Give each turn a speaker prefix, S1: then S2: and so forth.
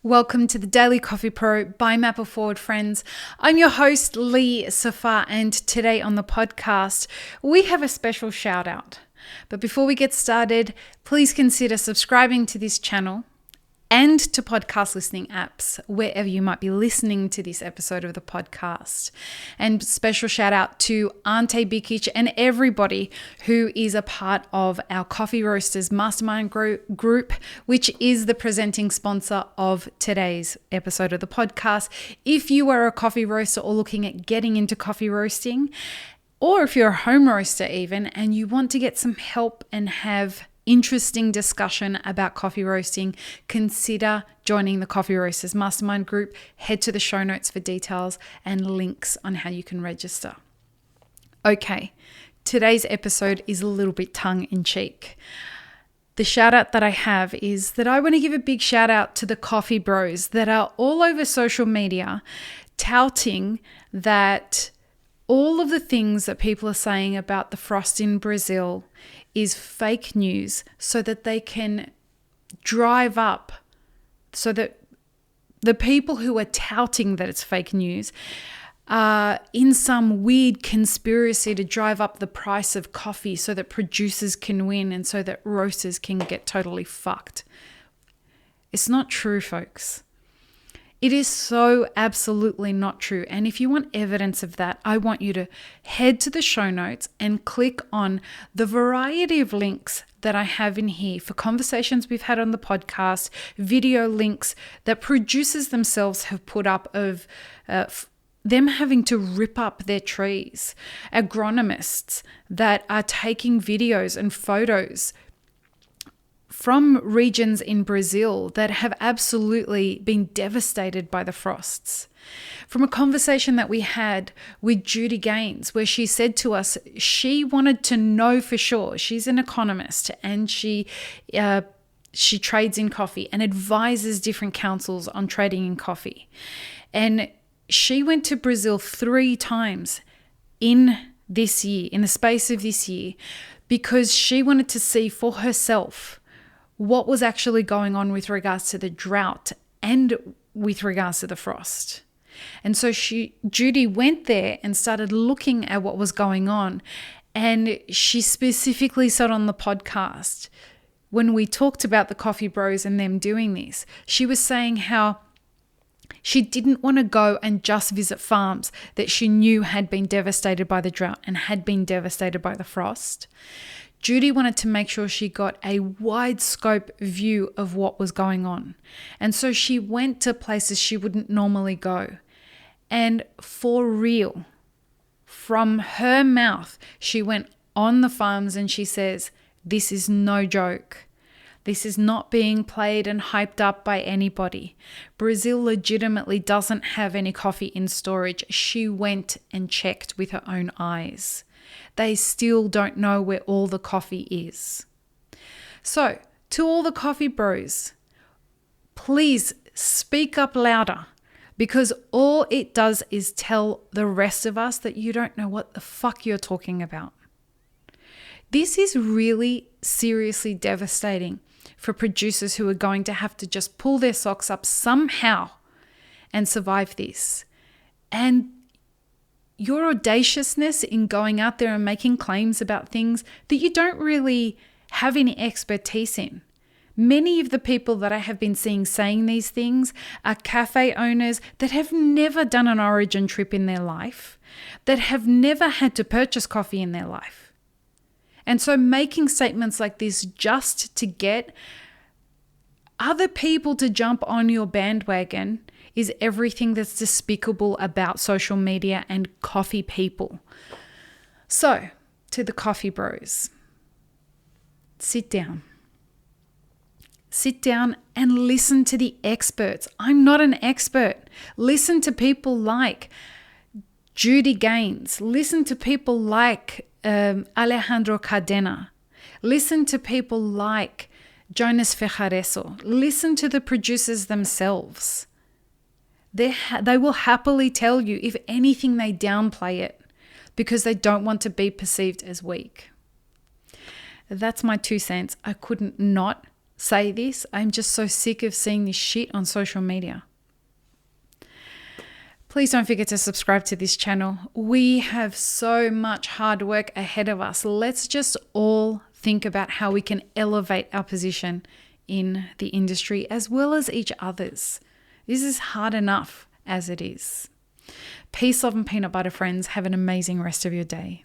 S1: Welcome to the Daily Coffee Pro by Mapper Forward, friends. I'm your host, Lee Safar, and today on the podcast, we have a special shout out. But before we get started, please consider subscribing to this channel and to podcast listening apps, wherever you might be listening to this episode of the podcast. And special shout out to Ante Bikic and everybody who is a part of our Coffee Roasters mastermind group, which is the presenting sponsor of today's episode of the podcast. If you are a coffee roaster or looking at getting into coffee roasting, or if you're a home roaster even, and you want to get some help and have interesting discussion about coffee roasting, consider joining the Coffee Roasters Mastermind group. Head to the show notes for details and links on how you can register. Okay, today's episode is a little bit tongue-in-cheek. The shout out that I have is that I want to give a big shout out to the coffee bros that are all over social media touting that all of the things that people are saying about the frost in Brazil is fake news, so that they can drive up, so that the people who are touting that it's fake news are in some weird conspiracy to drive up the price of coffee so that producers can win and so that roasters can get totally fucked. It's not true, folks. It is so absolutely not true. And if you want evidence of that, I want you to head to the show notes and click on the variety of links that I have in here for conversations we've had on the podcast, video links that producers themselves have put up of them having to rip up their trees, agronomists that are taking videos and photos from regions in Brazil that have absolutely been devastated by the frosts. From a conversation that we had with Judy Gaines, where she said to us she wanted to know for sure. She's an economist and she trades in coffee and advises different councils on trading in coffee. And she went to Brazil 3 times in this year, in the space of this year, because she wanted to see for herself what was actually going on with regards to the drought and with regards to the frost. And so Judy went there and started looking at what was going on. And she specifically said on the podcast, when we talked about the coffee bros and them doing this, she was saying how she didn't want to go and just visit farms that she knew had been devastated by the drought and had been devastated by the frost. Judy wanted to make sure she got a wide scope view of what was going on. And so she went to places she wouldn't normally go. And for real, from her mouth, she went on the farms and she says, this is no joke. This is not being played and hyped up by anybody. Brazil legitimately doesn't have any coffee in storage. She went and checked with her own eyes. They still don't know where all the coffee is. So, to all the coffee bros, please speak up louder, because all it does is tell the rest of us that you don't know what the fuck you're talking about. This is really seriously devastating for producers who are going to have to just pull their socks up somehow and survive this. And your audaciousness in going out there and making claims about things that you don't really have any expertise in. Many of the people that I have been seeing saying these things are cafe owners that have never done an origin trip in their life, that have never had to purchase coffee in their life. And so making statements like this just to get other people to jump on your bandwagon is everything that's despicable about social media and coffee people. So, to the coffee bros, sit down. Sit down and listen to the experts. I'm not an expert. Listen to people like Judy Gaines. Listen to people like Alejandro Cadena. Listen to people like Jonas Fejareso. Listen to the producers themselves. They will happily tell you, if anything, they downplay it because they don't want to be perceived as weak. That's my 2 cents. I couldn't not say this. I'm just so sick of seeing this shit on social media. Please don't forget to subscribe to this channel. We have so much hard work ahead of us. Let's just all think about how we can elevate our position in the industry as well as each other's. This is hard enough as it is. Peace, love, and peanut butter, friends. Have an amazing rest of your day.